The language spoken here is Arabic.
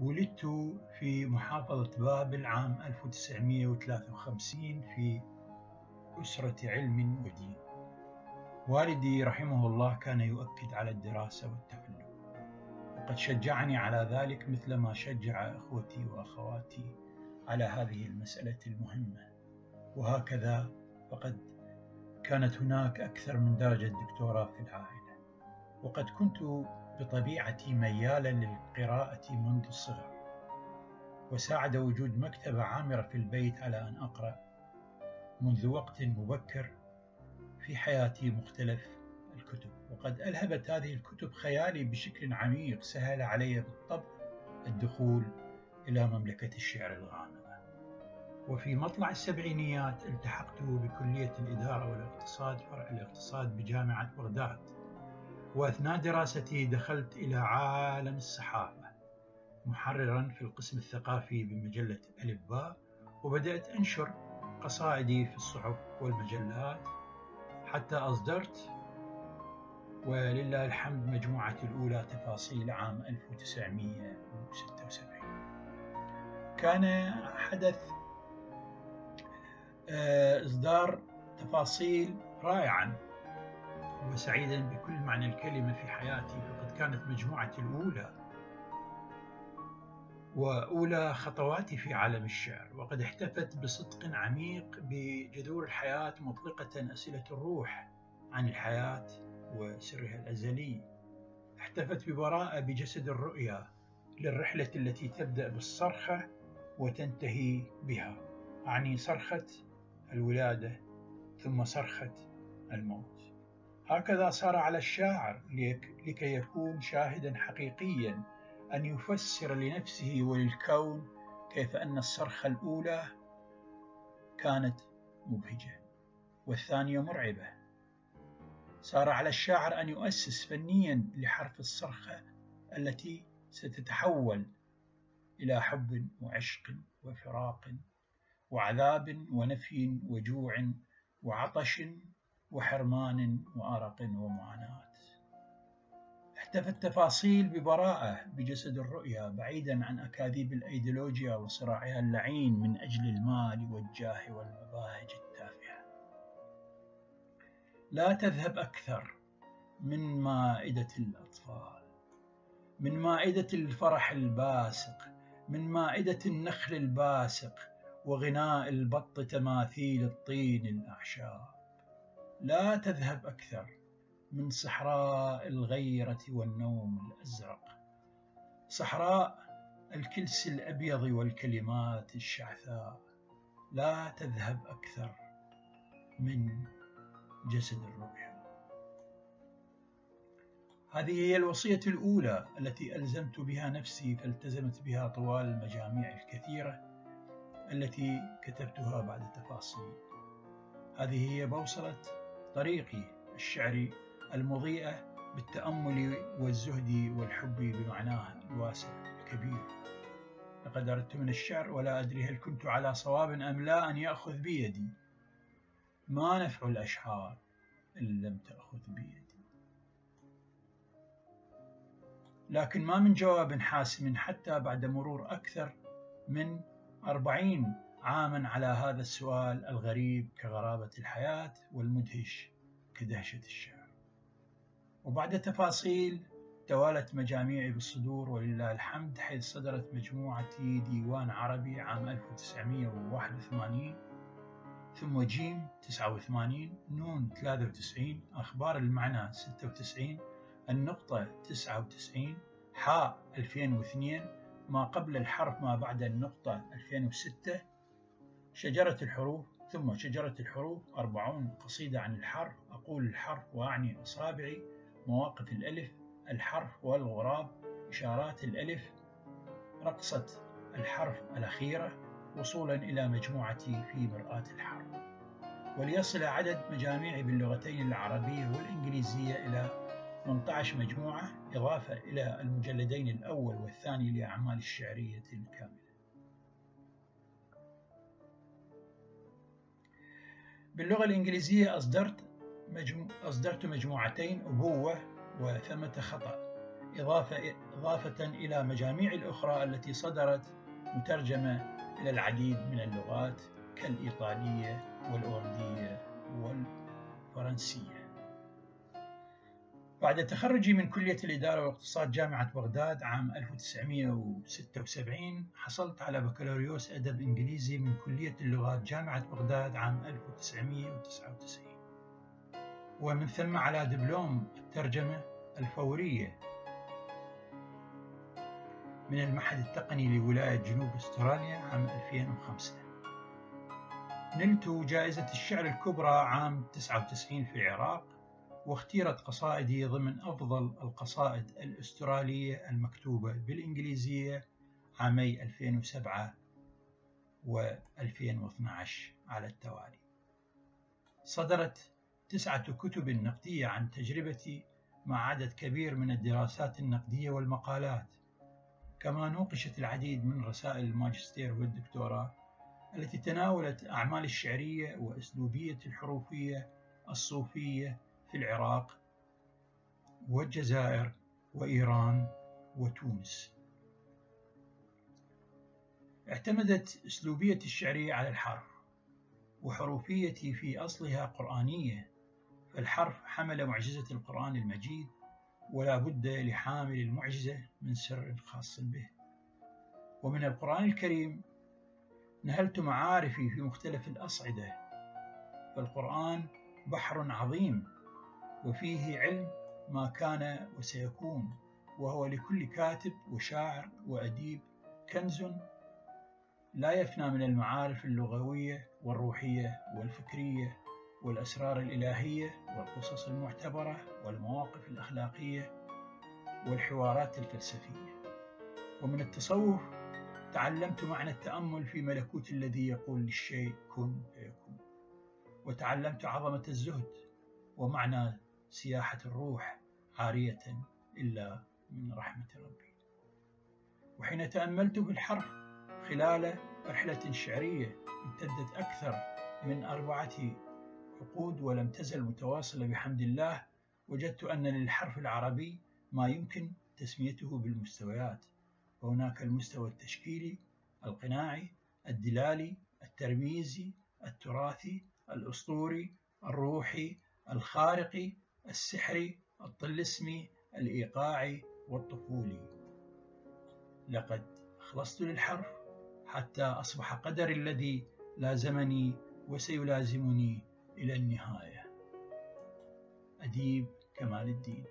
ولدت في محافظة بابل عام 1953 في أسرة علم ودين. والدي رحمه الله كان يؤكد على الدراسة والتعلم، وقد شجعني على ذلك مثلما شجع أخوتي وأخواتي على هذه المسألة المهمة. وهكذا فقد كانت هناك أكثر من درجة دكتوراه في العائلة، وقد كنت بطبيعتي ميالا للقراءة منذ الصغر، وساعد وجود مكتبة عامرة في البيت على أن أقرأ منذ وقت مبكر في حياتي مختلف الكتب. وقد ألهبت هذه الكتب خيالي بشكل عميق، سهل علي بالطبع الدخول إلى مملكة الشعر الغامضة. وفي مطلع السبعينيات التحقت بكلية الإدارة والاقتصاد فرع الاقتصاد بجامعة بغداد، وأثناء دراستي دخلت إلى عالم الصحافة محرراً في القسم الثقافي بمجلة ألف باء، وبدأت أنشر قصائدي في الصحف والمجلات حتى أصدرت ولله الحمد مجموعتي الأولى تفاصيل عام 1976. كان حدث إصدار تفاصيل رائعاً وسعيداً بكل معنى الكلمة في حياتي، فقد كانت مجموعتي الأولى وأولى خطواتي في عالم الشعر، وقد احتفت بصدق عميق بجذور الحياة، مطلقة أسئلة الروح عن الحياة وسرها الأزلي. احتفت ببراءة بجسد الرؤيا للرحلة التي تبدأ بالصرخة وتنتهي بها، أعني صرخة الولادة ثم صرخة الموت. هكذا صار على الشاعر لكي يكون شاهدا حقيقيا أن يفسر لنفسه وللكون كيف أن الصرخة الأولى كانت مبهجة والثانية مرعبة. صار على الشاعر أن يؤسس فنيا لحرف الصرخة التي ستتحول إلى حب وعشق وفراق وعذاب ونفي وجوع وعطش وحرمان وأرق ومعاناة. احتفت تفاصيل ببراءة بجسد الرؤيا بعيدا عن أكاذيب الأيديولوجيا وصراعها اللعين من أجل المال والجاه والمباهج التافهة. لا تذهب أكثر من مائدة الأطفال، من مائدة الفرح الباسق، من مائدة النخل الباسق وغناء البط تماثيل الطين الأعشاب. لا تذهب أكثر من صحراء الغيرة والنوم الأزرق، صحراء الكلس الأبيض والكلمات الشعثاء. لا تذهب أكثر من جسد الرؤيا. هذه هي الوصية الأولى التي ألزمت بها نفسي، فالتزمت بها طوال المجاميع الكثيرة التي كتبتها بعد تفاصيل. هذه هي بوصلة طريقي الشعري المضيئة بالتأمل والزهد والحب بمعناه الواسع الكبير. لقد أردت من الشعر ولا أدري هل كنت على صواب أم لا أن يأخذ بيدي. ما نفع الأشعار إن لم تأخذ بيدي. لكن ما من جواب حاسم حتى بعد مرور أكثر من 40 عاما على هذا السؤال الغريب كغرابة الحياة والمدهش كدهشة الشعر. وبعد تفاصيل توالت مجاميعي بالصدور ولله الحمد، حيث صدرت مجموعتي ديوان عربي عام 1981، ثم جيم 89، نون 93، أخبار المعنى 96، النقطة 99، حاء 2002، ما قبل الحرف ما بعد النقطة 2006، شجرة الحروف، ثم شجرة الحروف 40 قصيدة عن الحرف، أقول الحرف وأعني أصابعي، مواقف الألف، الحرف والغراب، إشارات الألف، رقصة الحرف الأخيرة، وصولا إلى مجموعتي في مرآة الحرف. وليصل عدد مجاميعي باللغتين العربية والإنجليزية إلى 18 مجموعة، إضافة إلى المجلدين الأول والثاني لأعمال الشعرية الكاملة. باللغة الإنجليزية أصدرت مجموعتين، أبوة وثمة خطأ، إضافة إلى مجاميع الأخرى التي صدرت مترجمة إلى العديد من اللغات كالإيطالية والأردية والفرنسية. بعد تخرجي من كلية الإدارة والاقتصاد جامعة بغداد عام 1976 حصلت على بكالوريوس أدب إنجليزي من كلية اللغات جامعة بغداد عام 1999، ومن ثم على دبلوم الترجمة الفورية من المعهد التقني لولاية جنوب أستراليا عام 2005. نلت جائزة الشعر الكبرى عام 99 في العراق، واختيرت قصائدي ضمن أفضل القصائد الأسترالية المكتوبة بالإنجليزية عامي 2007 و2012 على التوالي. صدرت 9 كتب نقدية عن تجربتي مع عدد كبير من الدراسات النقدية والمقالات، كما نوقشت العديد من رسائل الماجستير والدكتوراه التي تناولت أعمال الشعرية وأسلوبية الحروفية الصوفية في العراق والجزائر وإيران وتونس. اعتمدت أسلوبيتي الشعرية على الحرف، وحروفيتي في أصلها قرآنية، فالحرف حمل معجزة القرآن المجيد، ولا بد لحامل المعجزة من سر خاص به. ومن القرآن الكريم نهلت معارفي في مختلف الأصعدة، فالقرآن بحر عظيم وفيه علم ما كان وسيكون، وهو لكل كاتب وشاعر وأديب كنز لا يفنى من المعارف اللغوية والروحية والفكرية والأسرار الإلهية والقصص المعتبرة والمواقف الأخلاقية والحوارات الفلسفية. ومن التصوف تعلمت معنى التأمل في ملكوت الذي يقول للشيء كن فيكون، وتعلمت عظمة الزهد ومعنى سياحة الروح عارية إلا من رحمة ربي. وحين تأملت في الحرف خلال رحلة شعرية امتدت أكثر من 4 عقود ولم تزل متواصلة بحمد الله، وجدت أن للحرف العربي ما يمكن تسميته بالمستويات، وهناك المستوى التشكيلي، القناعي، الدلالي، الترميزي، التراثي، الأسطوري، الروحي، الخارقي، السحري، الطلسمي، الإيقاعي، والطفولي. لقد أخلصت للحرف حتى أصبح قدري الذي لازمني وسيلازمني إلى النهاية. أديب كمال الدين.